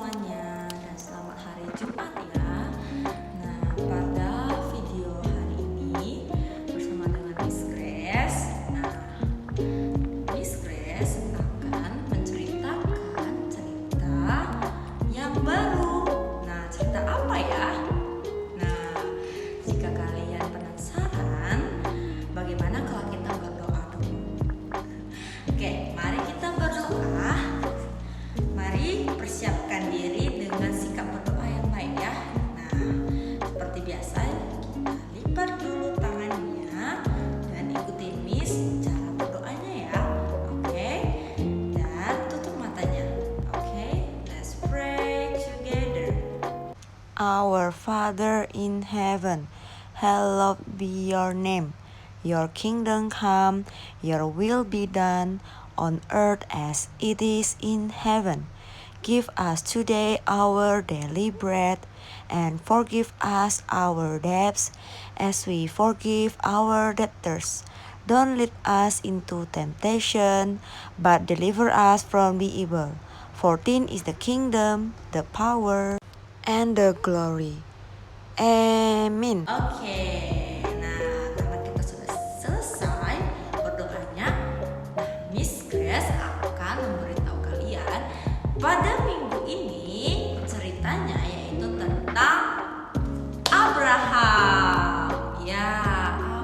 semuanya dan selamat hari Jumat ya. Nah, pada video hari ini bersama dengan Miss Grace. Nah, Miss Grace akan menceritakan cerita yang baru. Nah, cerita apa ya? Nah, jika kalian penasaran, bagaimana kalau kita berdoa dulu? Oke, mari kita berdoa. Mari persiapkan diri dengan sikap berdoa yang baik ya. Nah, seperti biasa kita lipat dulu tangannya dan ikuti Miss cara berdoanya ya. Oke, dan tutup matanya. Oke, let's pray together. Our Father in heaven, hallowed be your name. Your kingdom come, your will be done on earth as it is in heaven. Give us today our daily bread, and forgive us our debts as we forgive our debtors. Don't lead us into temptation, but deliver us from the evil. For thine is the kingdom, the power, and the glory. Amen. Oke, nah karena kita sudah selesai berdoanya, nah Miss Grace akan memberitahu kalian pada minggu ini ceritanya yaitu tentang Abraham. Ya,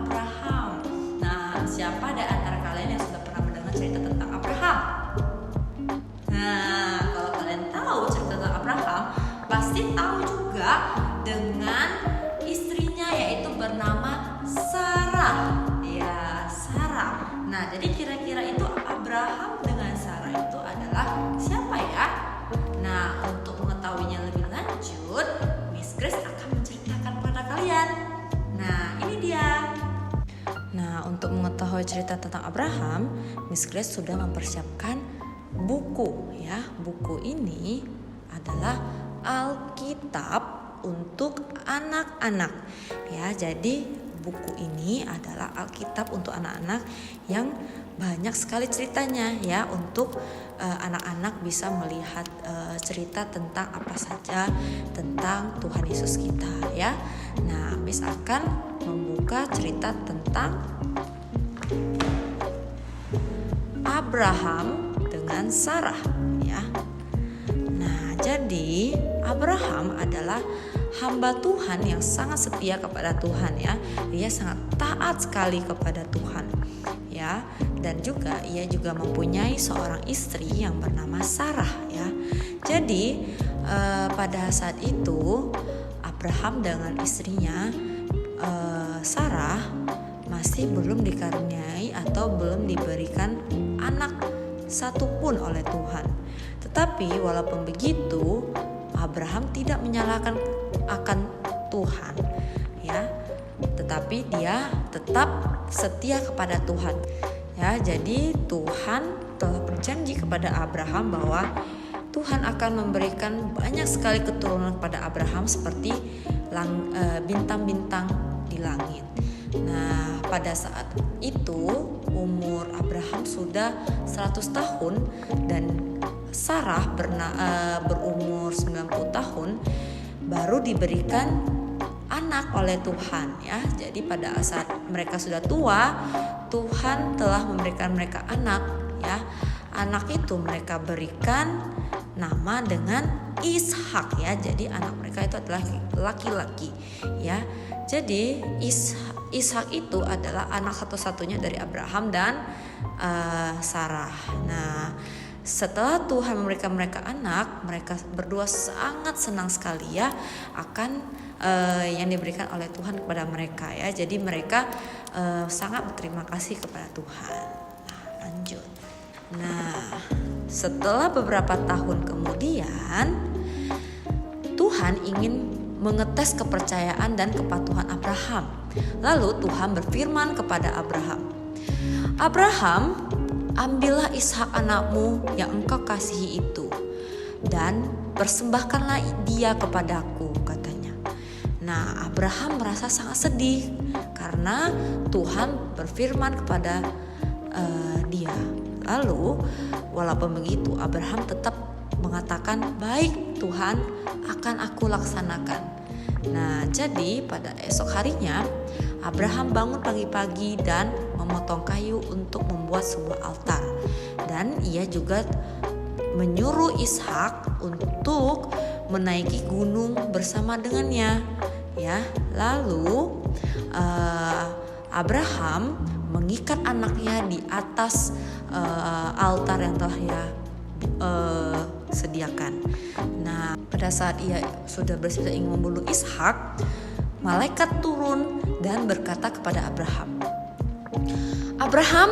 Abraham. Nah, siapa di antara kalian yang sudah pernah mendengar cerita tentang Abraham? Nah, kalau kalian tahu cerita tentang Abraham, pasti tahu juga dengan istrinya yaitu bernama Sarah. Ya, Sarah. Nah, jadi kira-kira itu Abraham dengan Sarah itu adalah siapa ya? Nah, untuk mengetahuinya lebih lanjut, Miss Grace akan menceritakan kepada kalian. Nah, ini dia. Nah, untuk mengetahui cerita tentang Abraham, Miss Grace sudah mempersiapkan buku ya. Buku ini adalah Alkitab untuk anak-anak ya. Jadi buku ini adalah Alkitab untuk anak-anak yang banyak sekali ceritanya ya, untuk anak-anak bisa melihat cerita tentang apa saja tentang Tuhan Yesus kita ya. Nah, Miss akan membuka cerita tentang Abraham dengan Sarah ya. Nah, jadi Abraham adalah hamba Tuhan yang sangat setia kepada Tuhan ya. Dia sangat taat sekali kepada Tuhan ya. Dan juga ia juga mempunyai seorang istri yang bernama Sarah ya. Jadi pada saat itu Abraham dengan istrinya Sarah masih belum dikaruniai atau belum diberikan anak satupun oleh Tuhan. Tetapi walaupun begitu, Abraham tidak menyalahkan akan Tuhan ya, tetapi dia tetap setia kepada Tuhan ya. Jadi Tuhan telah berjanji kepada Abraham bahwa Tuhan akan memberikan banyak sekali keturunan kepada Abraham seperti bintang-bintang di langit. Nah, pada saat itu umur Abraham sudah 100 tahun dan Sarah berumur 90 tahun baru diberikan anak oleh Tuhan ya. Jadi pada saat mereka sudah tua, Tuhan telah memberikan mereka anak ya. Anak itu mereka berikan nama dengan Ishak ya. Jadi anak mereka itu adalah laki-laki ya. Jadi Ishak itu adalah anak satu-satunya dari Abraham dan Sarah. Nah, setelah Tuhan memberikan mereka anak, mereka berdua sangat senang sekali ya akan yang diberikan oleh Tuhan kepada mereka ya. Jadi mereka sangat berterima kasih kepada Tuhan. Nah, lanjut. Nah, setelah beberapa tahun kemudian Tuhan ingin mengetes kepercayaan dan kepatuhan Abraham. Lalu Tuhan berfirman kepada Abraham, "Abraham, ambillah Ishak anakmu yang engkau kasihi itu dan persembahkanlah dia kepadaku," katanya. Nah, Abraham merasa sangat sedih karena Tuhan berfirman kepada dia. Lalu walaupun begitu Abraham tetap mengatakan, "Baik, Tuhan akan aku laksanakan. Nah, jadi pada esok harinya Abraham bangun pagi-pagi dan memotong kayu untuk membuat sebuah altar. Dan ia juga menyuruh Ishak untuk menaiki gunung bersama dengannya. Ya, lalu Abraham mengikat anaknya di atas altar yang telah ia sediakan. Nah, pada saat ia sudah bersedia ingin membunuh Ishak, malaikat turun dan berkata kepada Abraham, "Abraham,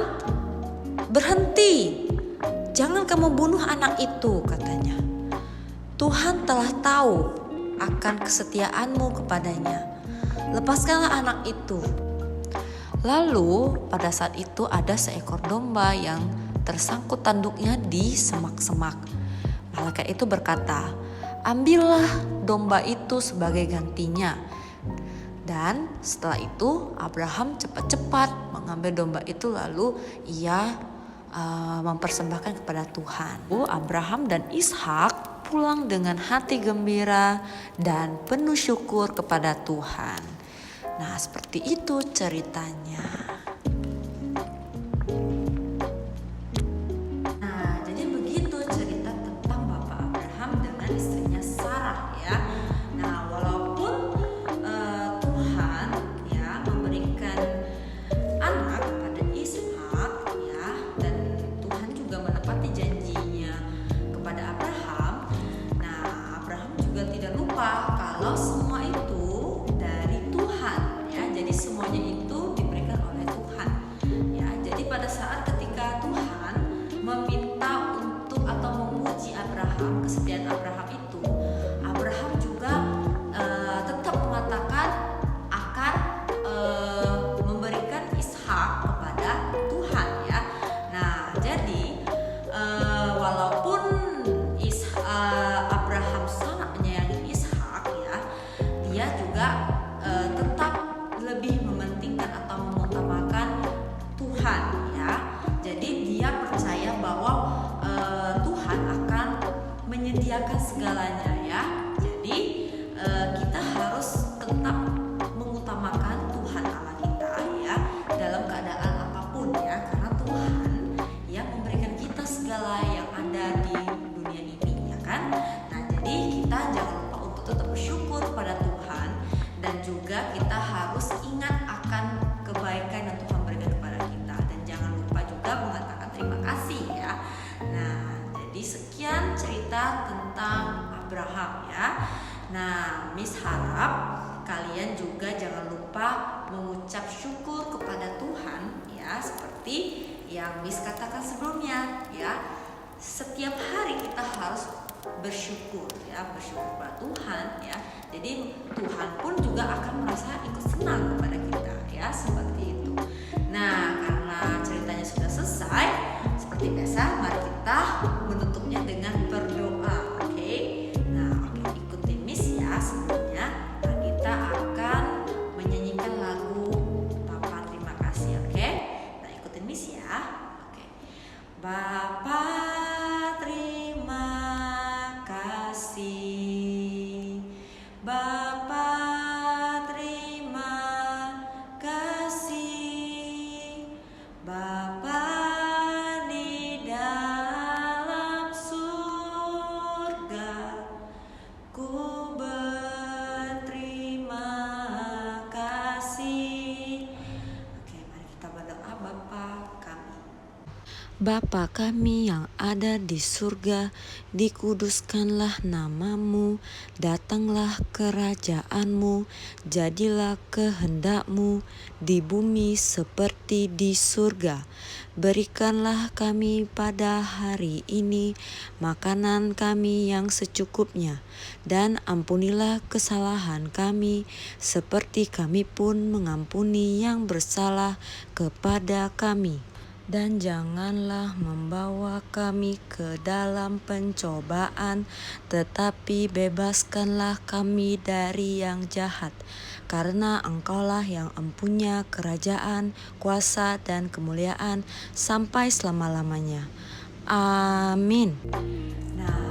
berhenti, jangan kamu bunuh anak itu," katanya. "Tuhan telah tahu akan kesetiaanmu kepadanya. Lepaskanlah anak itu." Lalu pada saat itu ada seekor domba yang tersangkut tanduknya di semak-semak. Malaikat itu berkata, "Ambillah domba itu sebagai gantinya." Dan setelah itu Abraham cepat-cepat mengambil domba itu, lalu ia mempersembahkan kepada Tuhan. Abraham dan Ishak pulang dengan hati gembira dan penuh syukur kepada Tuhan. Nah, seperti itu ceritanya. Nah, jadi begitu cerita tentang Bapak Abraham dengan istrinya Sarah ya. Nah, walaupun Tuhan ya memberikan anak pada Ishak ya, dan Tuhan juga menepati janjinya kepada Abraham. Nah, Abraham juga tidak lupa kalau semua itu dari Tuhan ya. Jadi semuanya itu diberikan oleh Tuhan ya. Jadi pada saat ketika Tuhan meminta untuk atau memuji Abraham, kesetiaan Abraham itu, Abraham juga tetap mengatakan akan memberikan Ishak kepada Tuhan ya. Nah, jadi walaupun Abraham sangat menyayangi Ishak ya, dia juga tetap lebih mementingkan atau mengutamakan Tuhan ya. Jadi dia percaya bahwa Tuhan akan menyediakan segalanya ya. Jadi kita harus tetap mengutamakan Tuhan Allah kita ya dalam keadaan apapun ya, karena Tuhan yang memberikan kita segala yang ada di dunia ini ya kan. Nah, jadi kita jangan lupa untuk tetap bersyukur pada Tuhan, dan juga kita harus ingat akan kebaikan yang Tuhan berikan kepada kita, dan jangan lupa juga mengatakan terima kasih ya. Nah, jadi sekian cerita tentang Abraham ya. Nah, Miss harap kalian juga jangan lupa mengucap syukur kepada Tuhan ya, seperti yang Miss katakan sebelumnya ya. Setiap hari kita harus bersyukur ya, bersyukur kepada Tuhan ya. Jadi Tuhan pun juga akan merasa ikut senang kepada kita ya, seperti itu. Nah, karena ceritanya sudah selesai, seperti biasa mari kita menutupnya dengan berdoa. Oke. Nah, oke, ikuti Miss ya. Sebelumnya kita akan menyanyikan lagu Bapa Terima Kasih. Oke. Nah, ikutin Miss ya. Oke. Bapa terima kasih, Bapa terima kasih, Bapa di dalam surga, ku berterima kasih. Oke, mari kita berdoa. Bapa kami. Bapa kami yang ada di surga, dikuduskanlah namamu, datanglah kerajaanmu, jadilah kehendakmu di bumi seperti di surga. Berikanlah kami pada hari ini makanan kami yang secukupnya, dan ampunilah kesalahan kami seperti kami pun mengampuni yang bersalah kepada kami. Dan janganlah membawa kami ke dalam pencobaan, tetapi bebaskanlah kami dari yang jahat. Karena Engkaulah yang empunya kerajaan, kuasa, dan kemuliaan sampai selama-lamanya. Amin. Nah,